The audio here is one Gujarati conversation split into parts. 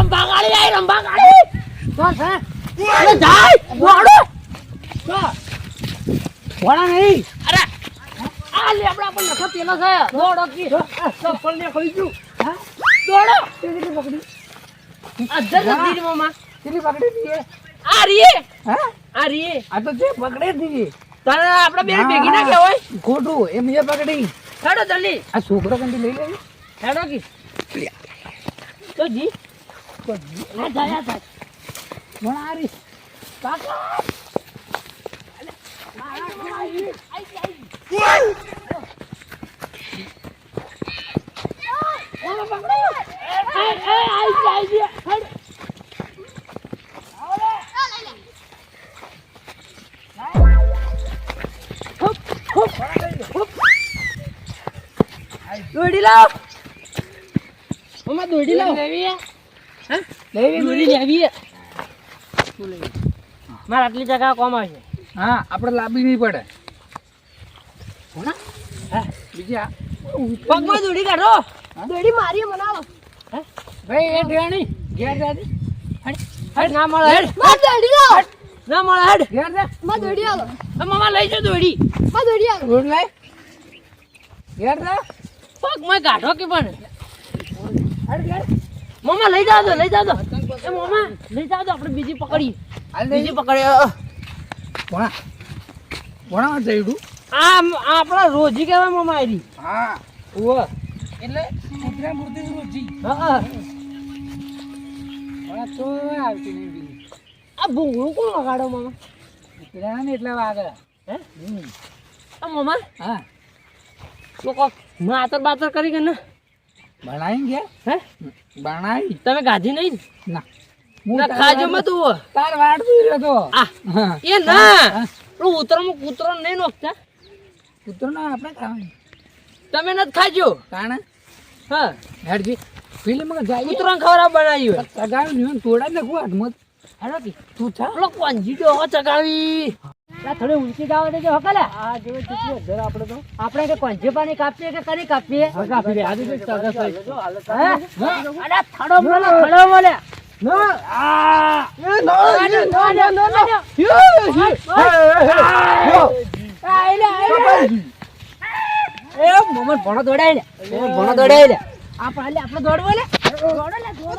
રંબાગાળી તો છે અરે જાય દોડો તો વડા નહીં અરે આ લે આપણે પણ નખો પેલો છે દોડો કી ચપ્પલ ને ખોઈ ગયું હા દોડો કેટલી પકડી અધર દીધી મામા કેટલી પકડી દીધી આ રીએ હા આ રીએ આ તો જે પકડે દીધી તારે આપણે બે ભેગી ના કહેવાય ખોટું એમ જે પકડી હેડો જલ્દી આ છોકરો કંટી લઈ લેવી હેડો કી તો જી આ જાય વણારી કાકા દોડી લાવ મમ્મા દોડી લાવ લેવી હે લેવી દોડી લેવી મારે આટલી જગ્યા કોમ આવશે હા આપણે લાંબી નહીં પડે કોના હા બીજા પગમાં દોડી કાઢો દોડી મારી મનાવો હે ભાઈ એ ડેણી ઘેર જાડી હડ ના મળે હેડ માં દોડી લાવ ના મળે હેડ ઘેર જા માં દોડી આવો મમ્મા લઈ જો દોડી માં દોડી આવો દોડ લઈ ઘેર જા પગમાં કાઢો કે પણ હેડ ઘેર મમ્મા લઈ જાવ દો એ મમ્મા લઈ જાવ દો આપણે બીજી પકડી બીજી પકડી કોણા કોણા જઈડું આ આપણા રોજી કહેવાય મમ્મા આરી હા ઓ એટલે કુતરા મૂર્તિ રોજી હા કોણા તો આવતી નહીં આ ભૂંગળું કોણ વગાડો મમ્મા કુતરા ને એટલા વાગે હે આ મમ્મા હા તો કોક માતર બાતર કરી કે ના બનાવી ગયા હે બનાવી તમે ગાધી નહીં ના ના ખાજો મત તું તાર વાડ પીરો તો આ એ ના તો ઉતરમાં કૂતરો નહીં નોખતા કૂતરો ના આપણે ખાવાનું તમે નત ખાજો કાણે હા હેડજી ફિલ્મ માં જાય કૂતરો ખવરા બનાવી હોય ચગાવી ને તોડા ને કોટ મત હેડો કે તું થા લો કોંજી જો ચગાવી આ થોડે ઊંચી જાવ દેજો હકલે આ જેવો ચૂકી ઘર આપણે તો આપણે કે કોંજી પાણી કાપીએ કે કરી કાપીએ કાપી રે આજે ચગસ જો હાલત અરે થડો બોલે No! Ah! No! મોમન ભણો દોડાય ને ભણો દોડાય ને આપણે દોડવો લે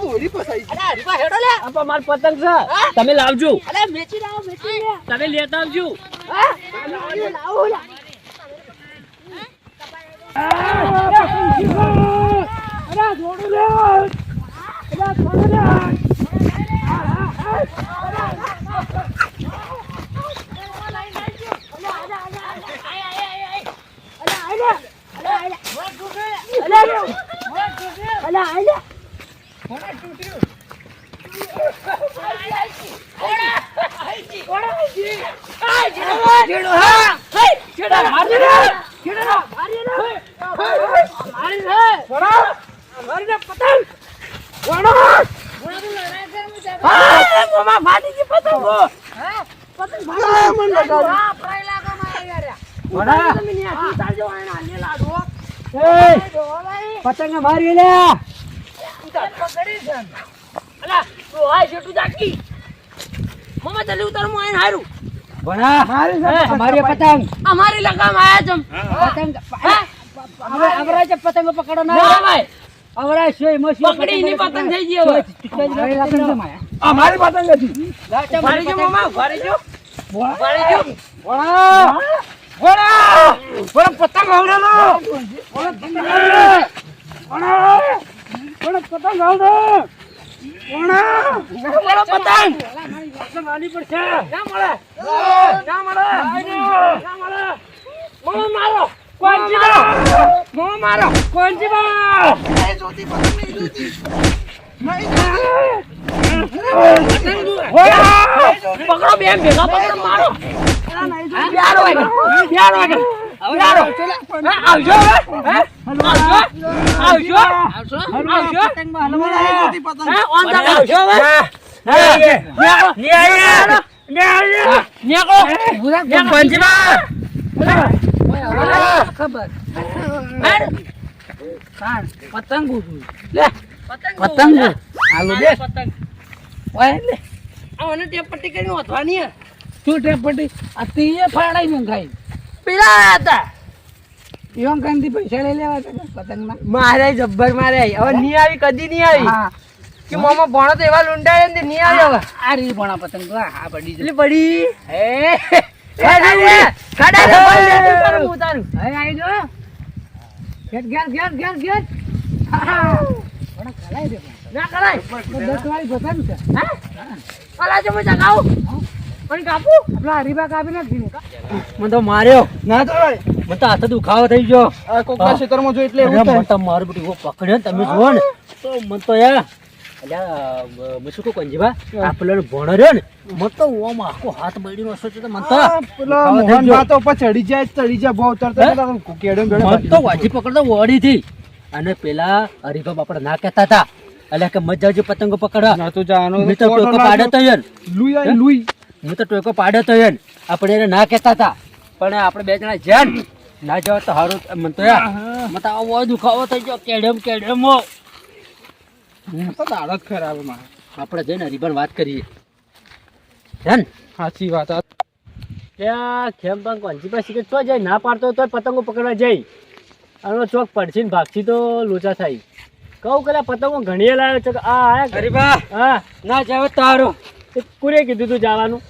દોડી પસાઈ અરે હરીપા હેડો લે આપા માર પતંગ છે તમે લાવજો અરે મેચી લાવો મેચી લે તમે લેતા આવજો હા લાવો લે અરે દોડો લે અરે દોડો લે પતંગ મારી લે મમ્મા જલ્દી ઉતાર હું આઈને હારું ભણા મારી પતંગ અમારી લગામ આયા જમ પતંગ અમરા જે પતંગ પકડો ના ભાઈ અમરા છે મસી પકડી ની પતંગ થઈ ગઈ હવે અમારી પતંગ હતી મારી જો મમ્મા મારી જો ભણા પતંગ આવડેલો પતંગ આવડે પતંગ માની પડશે ના મળે મારો કોંજી પકડો બેન ભેગા પકડો મારો પતંગ હાલો બે પતંગ ઓય લે આ મને ટેપ પટ્ટી કરીને ઓથવાની હે. શું ટેપ પટ્ટી આ તીએ ફાડાઈ ને ખાઈ પેલા હતા યોન કાંતિ પૈસા લઈ લેવા હતા પતંગના મારે જબ્બર મારે હવે નહીં આવી કદી નહીં આવી હા કે મામા ભણો તો એવા લુંડાય ને નહીં આવી હવે આ રી ભણા પતંગ આ પડી એટલે પડી હે ખાડા દે હું ઉતારું હે આઈ જો ગેટ ગેટ ગેટ ગેટ ગેટ ભણા કલાઈ દે ના કરાય 10 વાળી પતંગ છે હા અલા જો મજા ગાવ પણ કાપુ આપણા હરીબા કાપી નાખી મને તો માર્યો ના તો મને તો હાથ દુખાવો થઈ ગયો આ કોકના ક્ષેત્રમાં જો એટલે એવું મને તો મારું બધું પકડ્યો તમે જુઓ ને તો મને તો યાર અલ્યા મેં શું કહું કંજીભા આ પેલો ભણો રહ્યો ને મને તો ઓમ આખો હાથ બળીનો હશે તો મને તો પેલો મોહનબા તો ઉપર ચડી જાય બહુ તરત કેડો મને તો વાજી પકડતો વળી થી અને પેલા હરીફા બાપડા ના કહેતા હતા એટલે કે મત જાવજો પતંગો પકડવા ના તો જાનો મેં તો ટોકો પાડ્યો તો યાર લુઈ હું તો ટોકો પાડ્યો તો યાર આપણે એને ના કહેતા હતા પણ આપણે બે જણા જ્યાં ને ના જવા તો સારું મને તો યાર મને તો આવો દુખાવો થઈ ગયો કેડમ તો દાડો જ ખરાબ માં આપણે જઈને હરીફાને વાત કરીએ ધ્યાન સાચી વાત ત્યાં ખેમપંગ કોંચી પાસે કે તો જાય ના પાડતો તો પતંગો પકડવા જઈ અને ચોક પડશે ને ભાગશી તો લોચા થાય કહું કે પતંગો ઘણીએ લાવ્યો છે આ આયા હરીફા હા ના જાવ તારો કોને કીધું તું જવાનું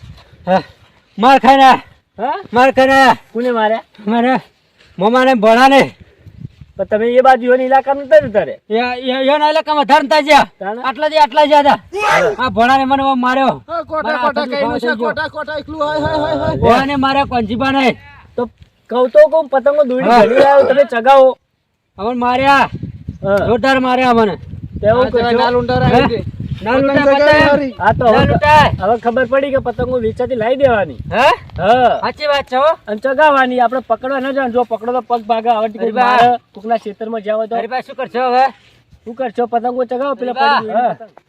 હા માર ખાઈ ના હા માર ખાઈ કોને માર્યા મારે મમાને ભણાને પણ તમે એ બાજુ એની ઇલાકામાં નતા જતા રે એના ઇલાકામાં ધરતા જ્યાં આટલા જ હતા આ ભણાને મને માર્યો ભણાને માર્યા કોંજીબાને તો કહું તો કહું પતંગો દોડી ઘણી આવ્યો તમે ચગાવો અમને માર્યા જોરદાર માર્યા મને હા તો હવે ખબર પડી કે પતંગો વેચાતી લાવી દેવાની સાચી વાત છે અને ચગાવવાની આપણે પકડવા ન જવાનું જો પકડો તો પગ ભાગા હવે કોકના ખેતરમાં જાવ તો શું કરશો હવે શું કરશો પતંગો ચગાવો પેલા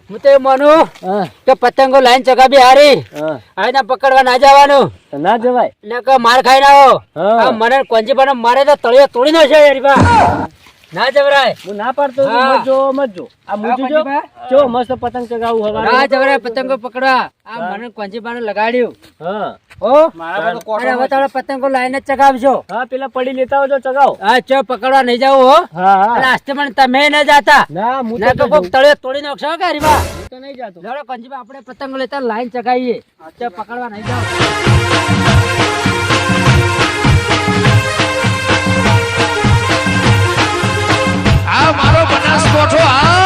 હું તો માનું કે પતંગો લાઈન ચગાવી હારી આના પકડવા ના જવાનું ના જવાય ને કે માર ખાઈ ના આવો મને કોંજીબાને મારે તો તળિયો તોડી નો છે યાર ના જવરાય હું ના પાડતો મત જો આ મુજો જો મસ્ત પતંગ ચગાવું હવા ના જવરાય પતંગો પકડવા આ મને કોંજીબાને લગાડ્યું હા ઓ મારા તો કોટો હવે તારા પતંગો લાઈને જ ચગાવજો હા પેલા પડી લેતા આવજો ચગાવ હા ચો પકડવા નહીં જાવ હો હા અને આસ્તે પણ તમે ન જાતા ના હું તો કોક તળિયો તોડી નાખશો કે હરીબા હું તો નહીં જાતો લડો કોંજીબા આપણે પતંગો લેતા લાઈન ચગાવીએ ચો પકડવા નહીં જાવ આ મારો બનાસકોઠો આ